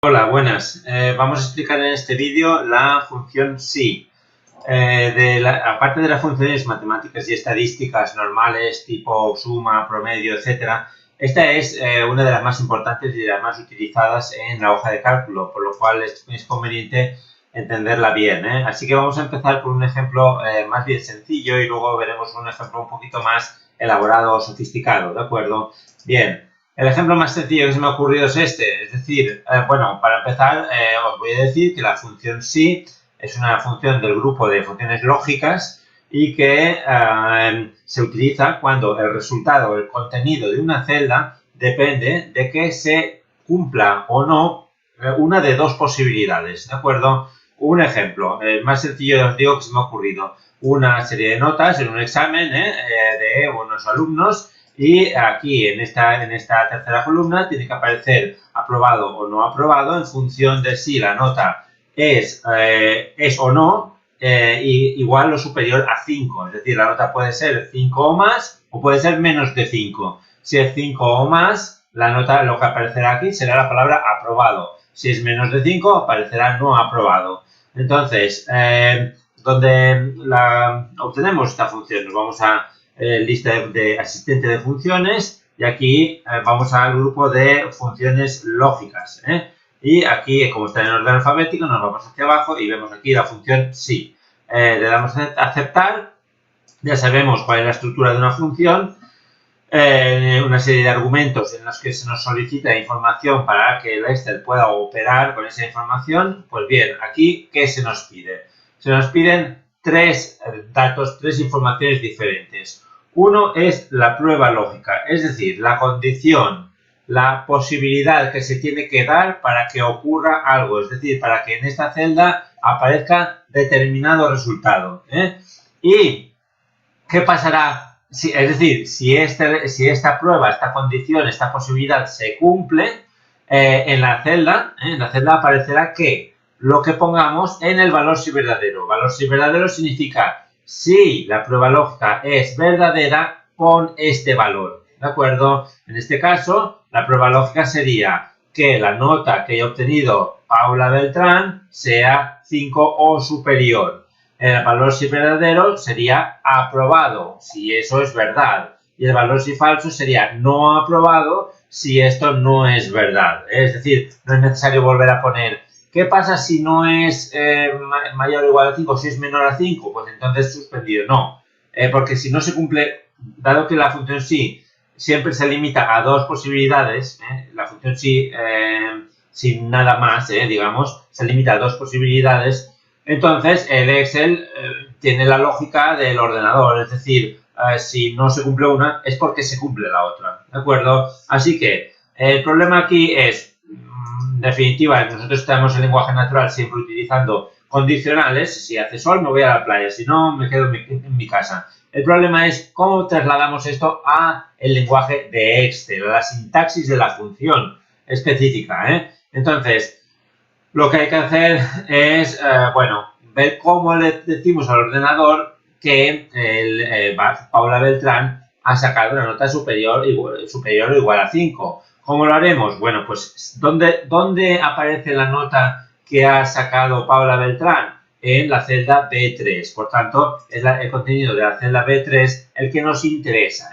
Hola, buenas. Vamos a explicar en este vídeo la función sí. Aparte de las funciones matemáticas y estadísticas normales, tipo suma, promedio, etcétera, esta es una de las más importantes y de las más utilizadas en la hoja de cálculo, por lo cual es conveniente entenderla bien, ¿eh? Así que vamos a empezar con un ejemplo más bien sencillo y luego veremos un ejemplo un poquito más elaborado o sofisticado, ¿de acuerdo? Bien. El ejemplo más sencillo que se me ha ocurrido es este, es decir, bueno, para empezar os voy a decir que la función sí es una función del grupo de funciones lógicas y que se utiliza cuando el resultado, el contenido de una celda depende de que se cumpla o no una de dos posibilidades, ¿de acuerdo? Un ejemplo, el más sencillo os digo que se me ha ocurrido, una serie de notas en un examen de unos alumnos. Y aquí, en esta tercera columna, tiene que aparecer aprobado o no aprobado en función de si la nota es o no igual o superior a 5. Es decir, la nota puede ser 5 o más o puede ser menos de 5. Si es 5 o más, la nota, lo que aparecerá aquí será la palabra aprobado. Si es menos de 5, aparecerá no aprobado. Entonces, ¿dónde obtenemos esta función? Nos vamos a lista de asistente de funciones y aquí vamos al grupo de funciones lógicas. Y aquí, como está en orden alfabético, nos vamos hacia abajo y vemos aquí la función sí. Le damos a aceptar, ya sabemos cuál es la estructura de una función, una serie de argumentos en los que se nos solicita información para que el Excel pueda operar con esa información. Pues bien, aquí, ¿qué se nos pide? Se nos piden tres datos, tres informaciones diferentes. Uno es la prueba lógica, es decir, la condición, la posibilidad que se tiene que dar para que ocurra algo, es decir, para que en esta celda aparezca determinado resultado. ¿Y qué pasará? Es decir, si esta prueba, esta condición, esta posibilidad se cumple, en la celda aparecerá que lo que pongamos en el valor si verdadero. Valor si verdadero significa si la prueba lógica es verdadera, pon este valor. ¿De acuerdo? En este caso, la prueba lógica sería que la nota que haya obtenido Paula Beltrán sea 5 o superior. El valor si verdadero sería aprobado, si eso es verdad. Y el valor si falso sería no aprobado, si esto no es verdad. Es decir, no es necesario volver a poner ¿qué pasa si no es mayor o igual a 5 o si es menor a 5? Pues entonces suspendido. No, porque si no se cumple, dado que la función sí siempre se limita a dos posibilidades, la función sí sin nada más, digamos, se limita a dos posibilidades. Entonces, el Excel tiene la lógica del ordenador, es decir, si no se cumple una, es porque se cumple la otra, ¿de acuerdo? Así que el problema aquí es, en definitiva, nosotros estamos en lenguaje natural siempre utilizando condicionales. Si hace sol, me voy a la playa, si no, me quedo en mi casa. El problema es cómo trasladamos esto a el lenguaje de Excel, a la sintaxis de la función específica. Entonces, lo que hay que hacer es, ver cómo le decimos al ordenador que Paula Beltrán ha sacado una nota superior o igual a 5. ¿Cómo lo haremos? Bueno, pues, ¿dónde aparece la nota que ha sacado Paula Beltrán? En la celda B3. Por tanto, es el contenido de la celda B3 el que nos interesa.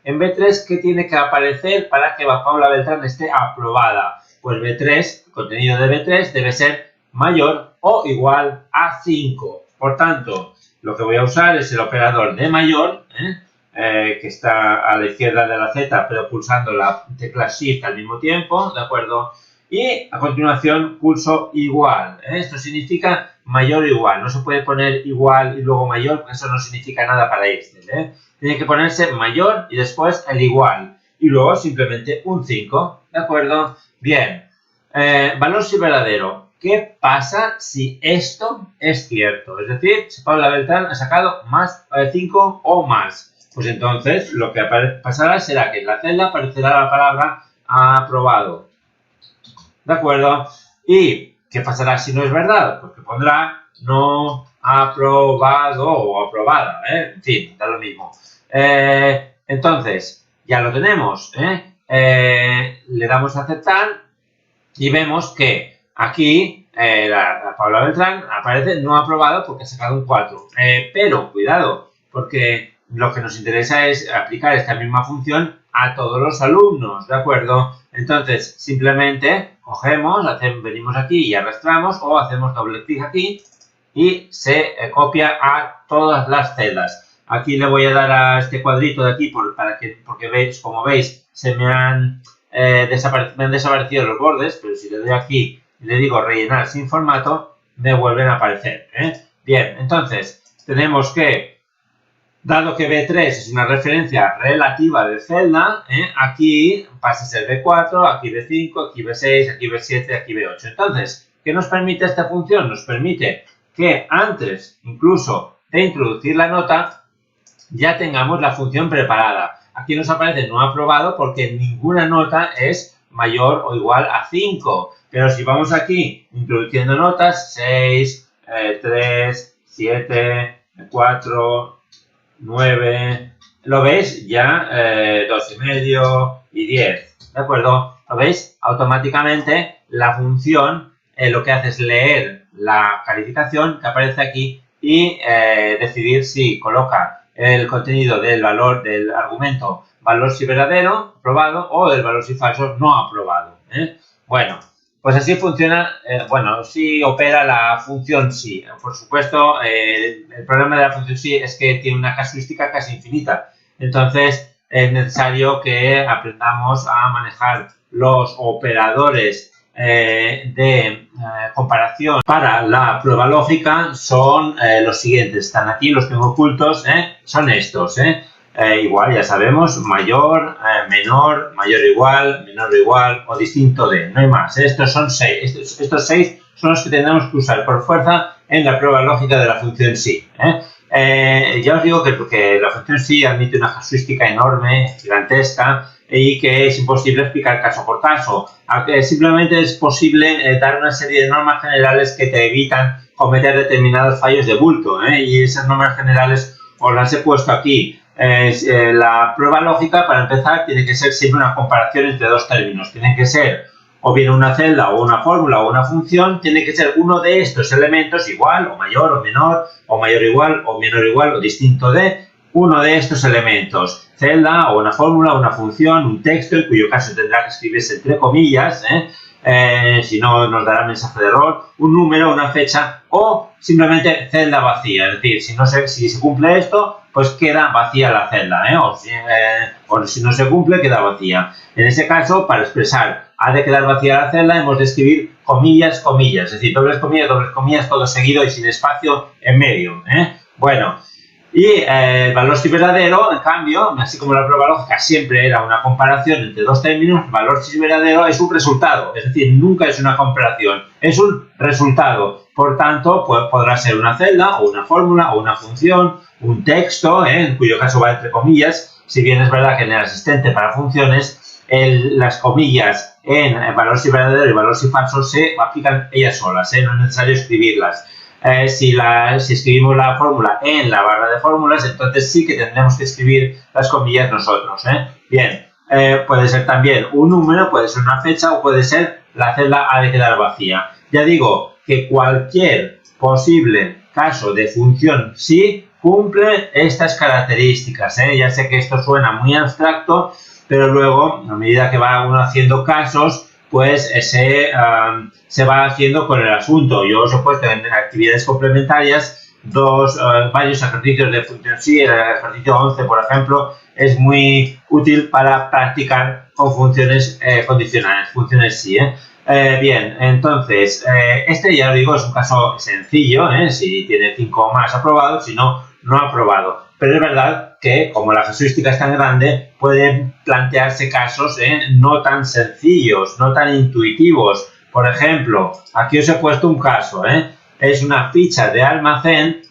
En B3, ¿qué tiene que aparecer para que Paula Beltrán esté aprobada? Pues B3, el contenido de B3 debe ser mayor o igual a 5. Por tanto, lo que voy a usar es el operador de mayor, que está a la izquierda de la Z, pero pulsando la tecla Shift al mismo tiempo, ¿de acuerdo? Y a continuación pulso igual. Esto significa mayor o igual. No se puede poner igual y luego mayor, porque eso no significa nada para Excel. Tiene que ponerse mayor y después el igual. Y luego simplemente un 5, ¿de acuerdo? Bien. Valor si verdadero. ¿Qué pasa si esto es cierto? Es decir, si Paula Beltrán ha sacado más 5 o más. Pues entonces lo que pasará será que en la celda aparecerá la palabra aprobado. ¿De acuerdo? ¿Y qué pasará si no es verdad? Pues que pondrá no aprobado o aprobada. En fin, da lo mismo. Entonces, ya lo tenemos. Le damos a aceptar. Y vemos que aquí la Paula Beltrán aparece no aprobado porque ha sacado un 4. Pero cuidado, porque lo que nos interesa es aplicar esta misma función a todos los alumnos, ¿de acuerdo? Entonces, simplemente cogemos, venimos aquí y arrastramos o hacemos doble clic aquí y se copia a todas las celdas. Aquí le voy a dar a este cuadrito de aquí porque veis, como veis, me han desaparecido los bordes, pero si le doy aquí y le digo rellenar sin formato, me vuelven a aparecer. Bien, entonces tenemos que, dado que B3 es una referencia relativa de celda, aquí pasa a ser B4, aquí B5, aquí B6, aquí B7, aquí B8. Entonces, ¿qué nos permite esta función? Nos permite que antes incluso de introducir la nota ya tengamos la función preparada. Aquí nos aparece no aprobado porque ninguna nota es mayor o igual a 5. Pero si vamos aquí introduciendo notas, 6, 3, 7, 4, 9, ¿lo veis? Ya 2,5 y 10, ¿de acuerdo? ¿Lo veis? Automáticamente la función lo que hace es leer la calificación que aparece aquí y decidir si coloca el contenido del valor del argumento valor si verdadero, aprobado, o del valor si falso, no aprobado. Bueno, pues así funciona, sí opera la función sí. Por supuesto, el problema de la función sí es que tiene una casuística casi infinita. Entonces, es necesario que aprendamos a manejar los operadores de comparación para la prueba lógica. Son los siguientes, están aquí, los tengo ocultos, son estos. Igual, ya sabemos, mayor, menor, mayor o igual, menor o igual o distinto de, no hay más. Estos son 6, estos 6 son los que tendremos que usar por fuerza en la prueba lógica de la función sí. Ya os digo que la función sí admite una casuística enorme, gigantesca, y que es imposible explicar caso por caso. Simplemente es posible dar una serie de normas generales que te evitan cometer determinados fallos de bulto, y esas normas generales os las he puesto aquí. La prueba lógica, para empezar, tiene que ser siempre una comparación entre dos términos. Tiene que ser o bien una celda o una fórmula o una función, tiene que ser uno de estos elementos igual o mayor o menor, o mayor o igual o menor o igual o distinto de uno de estos elementos. Celda o una fórmula, una función, un texto, en cuyo caso tendrá que escribirse entre comillas, si no nos dará mensaje de error, un número, una fecha o simplemente celda vacía. Es decir, si se cumple esto, pues queda vacía la celda, o si no se cumple, queda vacía. En ese caso, para expresar ha de quedar vacía la celda, hemos de escribir comillas, comillas, es decir, dobles comillas, todo seguido y sin espacio en medio. Bueno, y el valor si verdadero, en cambio, así como la prueba lógica siempre era una comparación entre dos términos, el valor si verdadero es un resultado, es decir, nunca es una comparación, es un resultado. Por tanto, podrá ser una celda, o una fórmula, o una función, un texto, en cuyo caso va entre comillas, si bien es verdad que en el asistente para funciones, las comillas en el valor si verdadero y valor si falso se aplican ellas solas, no es necesario escribirlas. Si escribimos la fórmula en la barra de fórmulas, entonces sí que tendremos que escribir las comillas nosotros. Bien, puede ser también un número, puede ser una fecha o puede ser la celda ha de quedar vacía. Ya digo que cualquier posible caso de función sí cumple estas características. Ya sé que esto suena muy abstracto, pero luego, a medida que va uno haciendo casos, pues se va haciendo con el asunto. Yo os he puesto en actividades complementarias varios ejercicios de función sí. El ejercicio 11, por ejemplo, es muy útil para practicar con funciones condicionales, funciones sí. Bien, entonces, este ya os digo es un caso sencillo, si tiene 5 o más aprobados, si no, no aprobado. Pero es verdad que, como la casuística es tan grande, pueden plantearse casos no tan sencillos, no tan intuitivos. Por ejemplo, aquí os he puesto un caso, es una ficha de almacén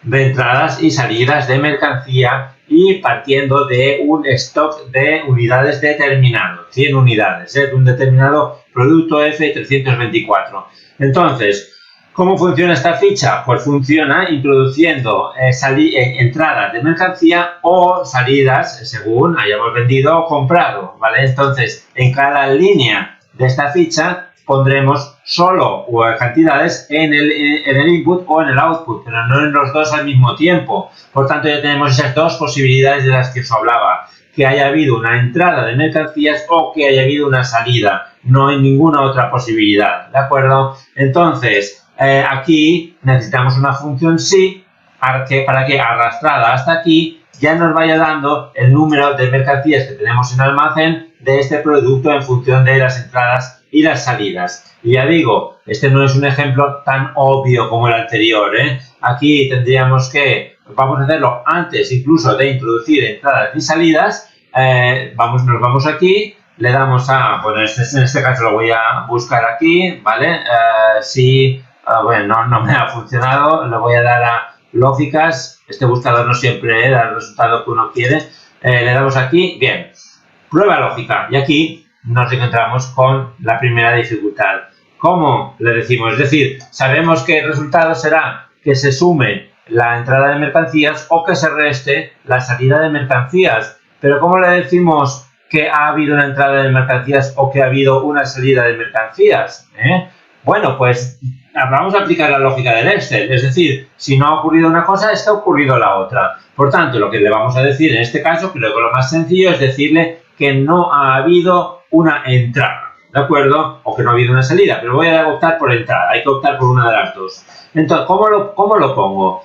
de entradas y salidas de mercancía y partiendo de un stock de unidades determinado, 100 unidades, de un determinado producto F324. Entonces, ¿cómo funciona esta ficha? Pues funciona introduciendo entradas de mercancía o salidas según hayamos vendido o comprado, ¿vale? Entonces, en cada línea de esta ficha pondremos solo cantidades en el input o en el output, pero no en los dos al mismo tiempo. Por tanto, ya tenemos esas dos posibilidades de las que os hablaba, que haya habido una entrada de mercancías o que haya habido una salida. No hay ninguna otra posibilidad, ¿de acuerdo? Entonces, aquí necesitamos una función sí para que arrastrada hasta aquí ya nos vaya dando el número de mercancías que tenemos en almacén de este producto en función de las entradas y las salidas. Y ya digo, este no es un ejemplo tan obvio como el anterior, ¿eh? Aquí tendríamos que, vamos a hacerlo antes incluso de introducir entradas y salidas. Nos vamos aquí, le damos a, bueno, en este caso lo voy a buscar aquí, ¿vale? Si, bueno, no me ha funcionado, le voy a dar a lógicas. Este buscador no siempre da el resultado que uno quiere. Le damos aquí, bien, prueba lógica, y aquí nos encontramos con la primera dificultad. ¿Cómo le decimos? Es decir, sabemos que el resultado será que se sume la entrada de mercancías o que se reste la salida de mercancías. Pero ¿cómo le decimos que ha habido una entrada de mercancías o que ha habido una salida de mercancías? Bueno, pues vamos a aplicar la lógica del Excel. Es decir, si no ha ocurrido una cosa, es que ha ocurrido la otra. Por tanto, lo que le vamos a decir en este caso, creo que lo más sencillo es decirle que no ha habido una entrada, ¿de acuerdo? O que no ha habido una salida, pero voy a optar por entrada. Hay que optar por una de las dos. Entonces, ¿cómo lo pongo?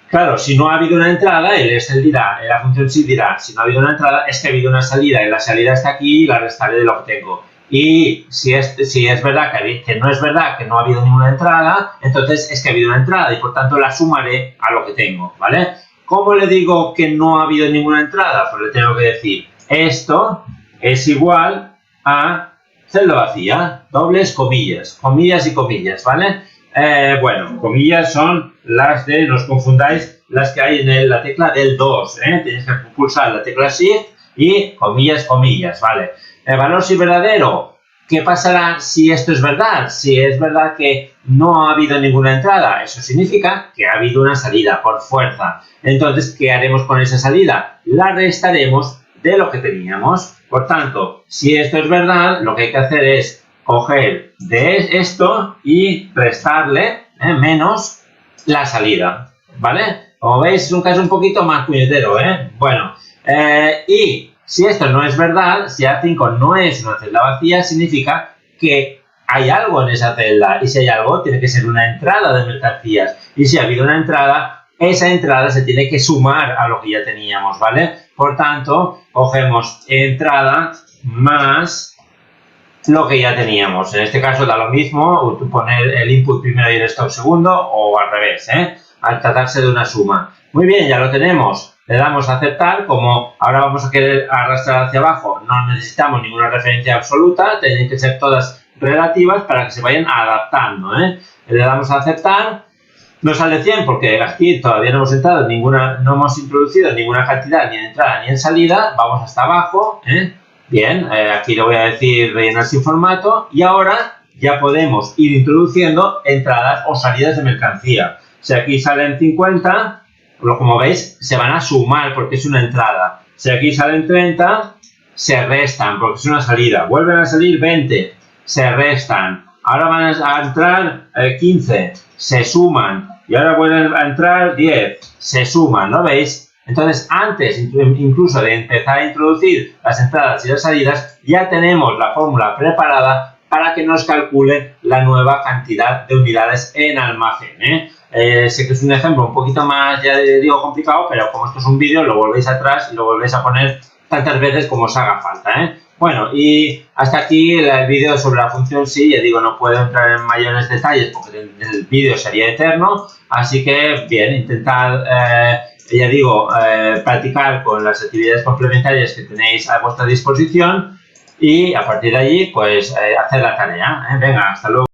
Claro, si no ha habido una entrada, el Excel dirá, la función sí dirá, si no ha habido una entrada, es que ha habido una salida, y la salida está aquí y la restaré de lo que tengo. Y si es verdad que no es verdad que no ha habido ninguna entrada, entonces es que ha habido una entrada y por tanto la sumaré a lo que tengo, ¿vale? ¿Cómo le digo que no ha habido ninguna entrada? Pues le tengo que decir, esto es igual a celda vacía, dobles comillas, comillas y comillas, ¿vale? Bueno, comillas son las de, no os confundáis, las que hay en la tecla del 2, Tenéis que pulsar la tecla Shift y comillas, comillas, ¿vale? El valor si verdadero, ¿qué pasará si esto es verdad? Si es verdad que no ha habido ninguna entrada, eso significa que ha habido una salida por fuerza. Entonces, ¿qué haremos con esa salida? La restaremos de lo que teníamos. Por tanto, si esto es verdad, lo que hay que hacer es coger de esto y restarle menos la salida, ¿vale? Como veis, es un caso un poquito más puñetero, Bueno, y si esto no es verdad, si A5 no es una celda vacía, significa que hay algo en esa celda. Y si hay algo, tiene que ser una entrada de mercancías. Y si ha habido una entrada, esa entrada se tiene que sumar a lo que ya teníamos, ¿vale? Por tanto, cogemos entrada más lo que ya teníamos. En este caso da lo mismo poner el input primero y el stock segundo o al revés, al tratarse de una suma. Muy bien, ya lo tenemos. Le damos a aceptar, como ahora vamos a querer arrastrar hacia abajo, no necesitamos ninguna referencia absoluta, tienen que ser todas relativas para que se vayan adaptando, Le damos a aceptar, nos sale 100 porque aquí todavía no hemos entrado no hemos introducido ninguna cantidad ni en entrada ni en salida, vamos hasta abajo, Bien, aquí le voy a decir rellenar sin formato y ahora ya podemos ir introduciendo entradas o salidas de mercancía. Si aquí salen 50, como veis, se van a sumar porque es una entrada. Si aquí salen 30, se restan porque es una salida. Vuelven a salir 20, se restan. Ahora van a entrar 15, se suman. Y ahora vuelven a entrar 10, se suman, ¿no veis? Entonces, antes incluso de empezar a introducir las entradas y las salidas, ya tenemos la fórmula preparada para que nos calcule la nueva cantidad de unidades en almacén, Sé que es un ejemplo un poquito más, ya digo, complicado, pero como esto es un vídeo, lo volvéis atrás y lo volvéis a poner tantas veces como os haga falta, Bueno, y hasta aquí el vídeo sobre la función sí. Ya digo, no puedo entrar en mayores detalles porque el vídeo sería eterno, así que, bien, intentad, ya digo, practicar con las actividades complementarias que tenéis a vuestra disposición y a partir de allí, pues, hacer la tarea, Venga, hasta luego.